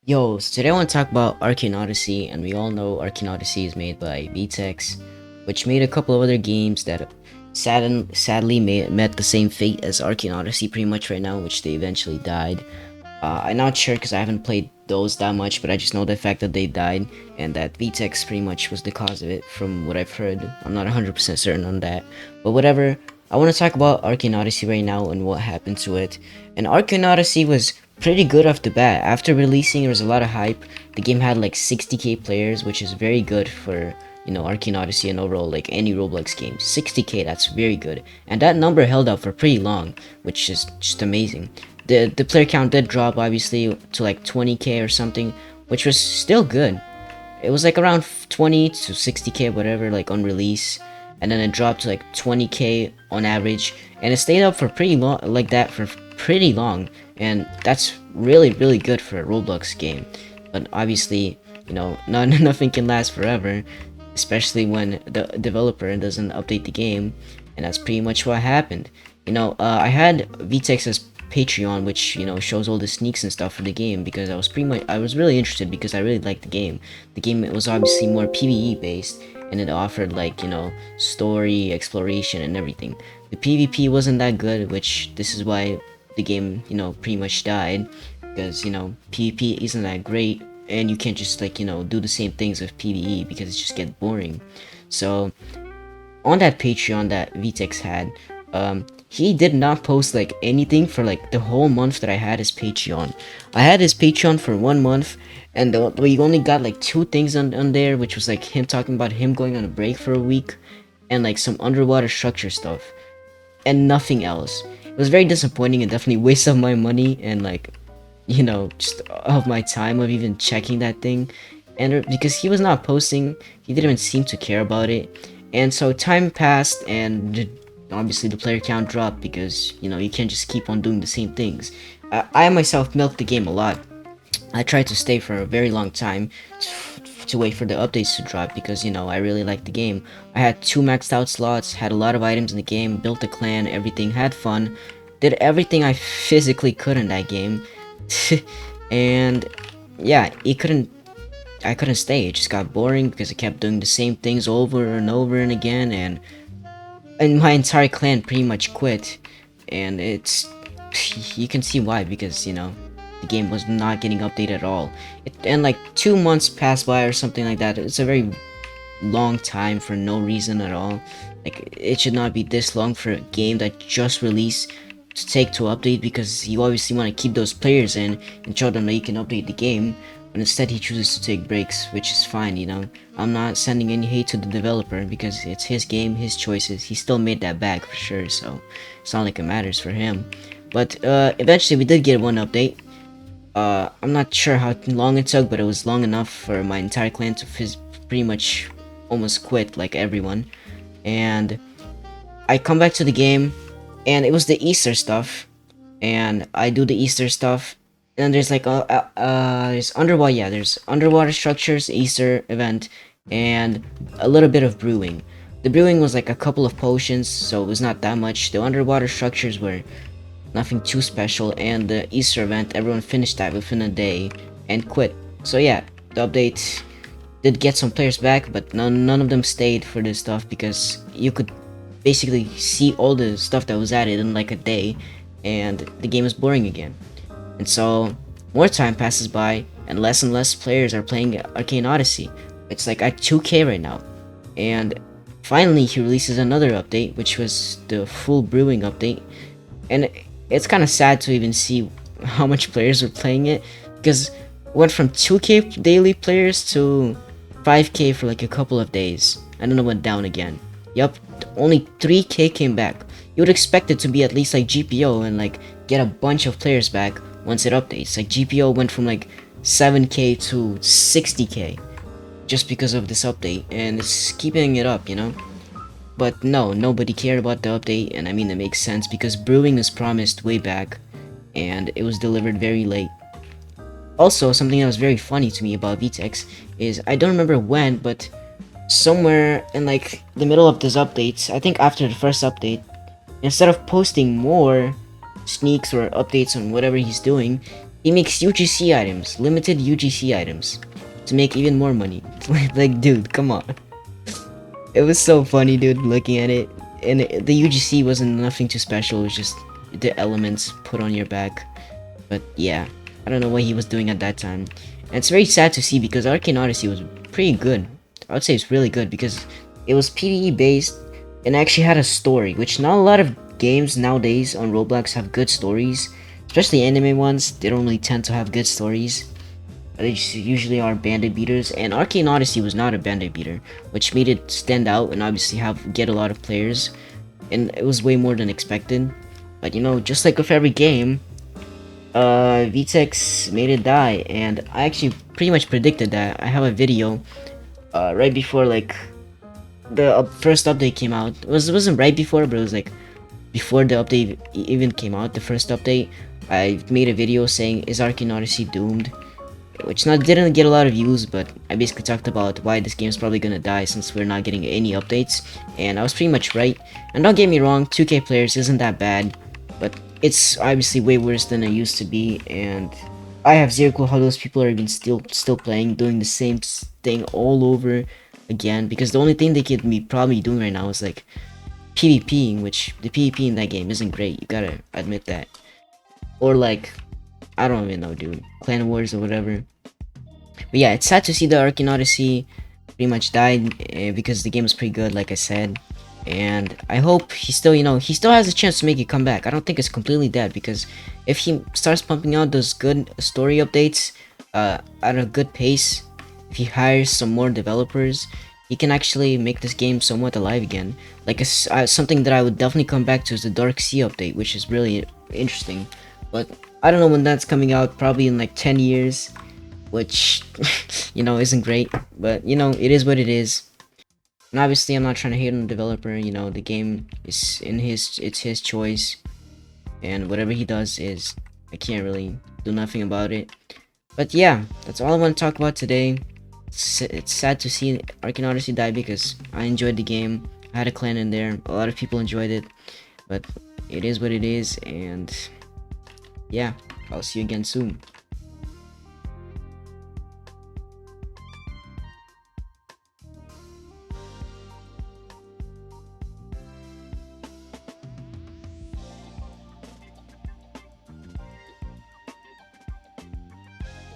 Yo, so today I want to talk about Arcane Odyssey, and we all know Arcane Odyssey is made by Vetex, which made a couple of other games that sadly met the same fate as Arcane Odyssey pretty much right now, which they eventually died. I'm not sure because I haven't played those that much, but I just know the fact that they died and that Vetex pretty much was the cause of it from what I've heard. I'm not 100% certain on that, but whatever. I want to talk about Arcane Odyssey right now and what happened to it. And Arcane Odyssey was pretty good off the bat. After releasing, there was a lot of hype. The game had like 60k players, which is very good for, Arcane Odyssey and overall like any Roblox game. 60k, that's very good. And that number held up for pretty long, which is just amazing. The player count did drop obviously to like 20k or something, which was still good. It was like around 20 to 60k whatever like on release, and then it dropped to like 20k on average, and it stayed up for pretty long like that for pretty long, and that's really good for a Roblox game. But obviously, nothing can last forever, especially when the developer doesn't update the game, and that's pretty much what happened. I had VTex's Patreon, which shows all the sneaks and stuff for the game, because I was really interested because I really liked the game. The game was obviously more PvE based, and it offered like story, exploration, and everything. The PvP wasn't that good, which this is why the game pretty much died, because PvP isn't that great, and you can't just like do the same things with PvE because it just gets boring. So on that Patreon that Vtex had, he did not post like anything for like the whole month that I had his Patreon. I had his Patreon for 1 month, and we only got like two things on there, which was like him talking about him going on a break for a week, and like some underwater structure stuff, and nothing else. It was very disappointing and definitely waste of my money and like, just of my time of even checking that thing. And because he was not posting, he didn't even seem to care about it. And so time passed, and obviously the player count dropped because you can't just keep on doing the same things. I myself milked the game a lot. I tried to stay for a very long time to wait for the updates to drop because I really liked the game. I had 2 maxed out slots, had a lot of items in the game, built a clan, everything, had fun, did everything I physically could in that game. And yeah, I couldn't stay. It just got boring because I kept doing the same things over and over and again, and my entire clan pretty much quit. And it's you can see why, because the game was not getting updated at all. And like 2 months passed by or something like that. It's a very long time for no reason at all. Like, it should not be this long for a game that just released to take to update, because you obviously want to keep those players in and show them that you can update the game. But instead he chooses to take breaks, which is fine. I'm not sending any hate to the developer because it's his game, his choices. He still made that bag for sure, so it's not like it matters for him. But eventually we did get one update. I'm not sure how long it took, but it was long enough for my entire clan to pretty much almost quit, like everyone. And I come back to the game, and it was the Easter stuff, and I do the Easter stuff, and there's like there's underwater structures, Easter event, and a little bit of brewing. The brewing was like a couple of potions, so it was not that much. The underwater structures were nothing too special, and the Easter event, everyone finished that within a day and quit. So yeah, the update did get some players back, but none of them stayed for this stuff because you could basically see all the stuff that was added in like a day, and the game is boring again. And so more time passes by, and less players are playing Arcane Odyssey. It's like at 2k right now, and finally he releases another update, which was the full brewing update. And it's kind of sad to even see how much players are playing it, because it went from 2k daily players to 5k for like a couple of days, and then it went down again. Yup, only 3k came back. You would expect it to be at least like GPO and like get a bunch of players back once it updates. Like GPO went from like 7k to 60k just because of this update, and it's keeping it up, But no, nobody cared about the update, and I mean, it makes sense because brewing was promised way back, and it was delivered very late. Also, something that was very funny to me about Vtex is, I don't remember when, but somewhere in like the middle of this update, I think after the first update, instead of posting more sneaks or updates on whatever he's doing, He makes UGC items, limited UGC items, to make even more money. Like, dude, come on. It was so funny, dude, looking at it. And the UGC wasn't nothing too special, it was just the elements put on your back. But yeah, I don't know what he was doing at that time. And it's very sad to see because Arcane Odyssey was pretty good. I would say it's really good because it was PvE based and actually had a story, which not a lot of games nowadays on Roblox have good stories. Especially anime ones, they don't really tend to have good stories. They usually are bandit beaters, and Arcane Odyssey was not a bandit beater, which made it stand out and obviously get a lot of players, and it was way more than expected. But you know, just like with every game, Vetex made it die, and I actually pretty much predicted that. I have a video, right before like the first update came out. It wasn't right before, but it was like before the update even came out. The first update, I made a video saying, "Is Arcane Odyssey doomed?" Which not didn't get a lot of views, but I basically talked about why this game is probably gonna die since we're not getting any updates, and I was pretty much right. And don't get me wrong, 2K players isn't that bad, but it's obviously way worse than it used to be, and I have zero clue how those people are even still playing, doing the same thing all over again, because the only thing they could be probably doing right now is like PvPing, which the PvP in that game isn't great, you gotta admit that. Or like, I don't even know, dude, Clan Wars or whatever. But yeah, it's sad to see the Arcane Odyssey pretty much died because the game was pretty good, like I said. And I hope he still, he still has a chance to make it come back. I don't think it's completely dead because if he starts pumping out those good story updates at a good pace, if he hires some more developers, he can actually make this game somewhat alive again. Like something that I would definitely come back to is the Dark Sea update, which is really interesting. But I don't know when that's coming out, probably in like 10 years, which, isn't great. But, it is what it is. And obviously, I'm not trying to hate on the developer, the game is it's his choice. And whatever he does is, I can't really do nothing about it. But yeah, that's all I want to talk about today. It's sad to see Arcane Odyssey die because I enjoyed the game. I had a clan in there. A lot of people enjoyed it. But it is what it is. And yeah, I'll see you again soon.